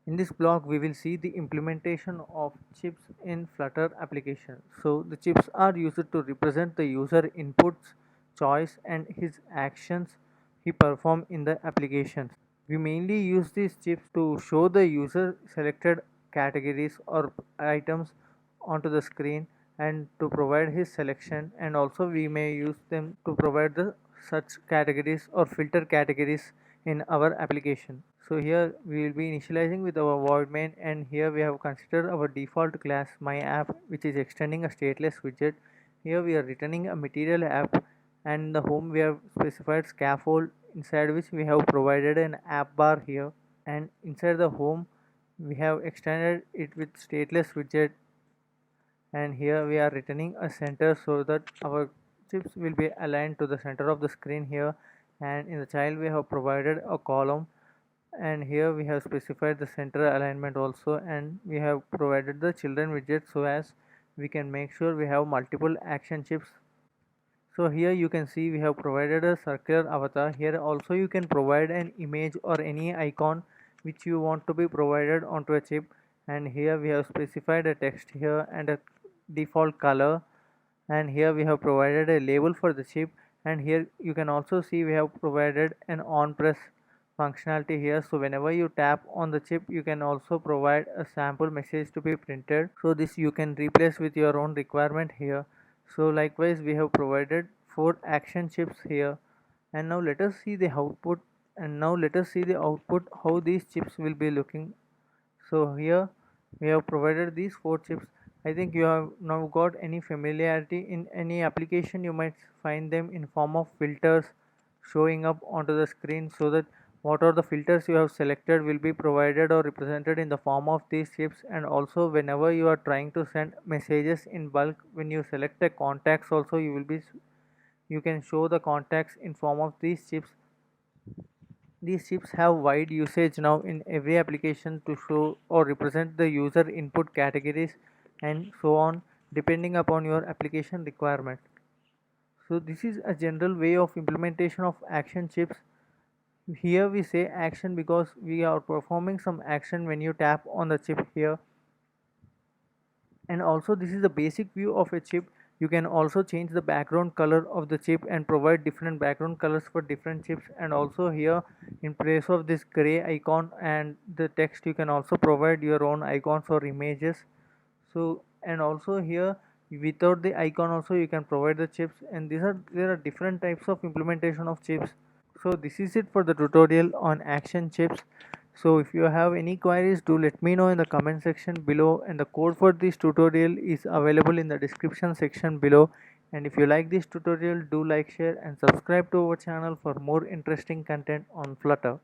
In this block, we will see the implementation of chips in Flutter application. So the chips are used to represent the user inputs, choice and his actions he perform in the application. We mainly use these chips to show the user selected categories or items onto the screen and to provide his selection, and also we may use them to provide the such categories or filter categories in our application. So here we will be initializing with our void main, and here we have considered our default class my app, which is extending a stateless widget. Here we are returning a material app, and in the home we have specified scaffold, inside which we have provided an app bar here, and inside the home we have extended it with stateless widget, and here we are returning a center so that our chips will be aligned to the center of the screen here. And in the child we have provided a column, and here we have specified the center alignment also, and we have provided the children widget so as we can make sure we have multiple action chips. So here you can see we have provided a circular avatar. Here also you can provide an image or any icon which you want to be provided onto a chip, and here we have specified a text here and a default color, and here we have provided a label for the chip, and here you can also see we have provided an on press functionality here. So whenever you tap on the chip you can also provide a sample message to be printed, so this you can replace with your own requirement here. So likewise we have provided 4 action chips here, and now let us see the output, how these chips will be looking. So here we have provided these 4 chips. I think you have now got any familiarity in any application. You might find them in form of filters showing up onto the screen, so that what are the filters you have selected will be provided or represented in the form of these chips. And also whenever you are trying to send messages in bulk, when you select a contacts also, you can show the contacts in form of these chips. These chips have wide usage now in every application to show or represent the user input categories and so on, depending upon your application requirement. So this is a general way of implementation of action chips. Here we say action because we are performing some action when you tap on the chip here. And also this is the basic view of a chip. You can also change the background color of the chip and provide different background colors for different chips. And also here in place of this gray icon and the text, you can also provide your own icons or images. So and also here without the icon also you can provide the chips, and there are different types of implementation of chips. So this is it for the tutorial on action chips. So if you have any queries, do let me know in the comment section below, and the code for this tutorial is available in the description section below. And if you like this tutorial, do like, share and subscribe to our channel for more interesting content on Flutter.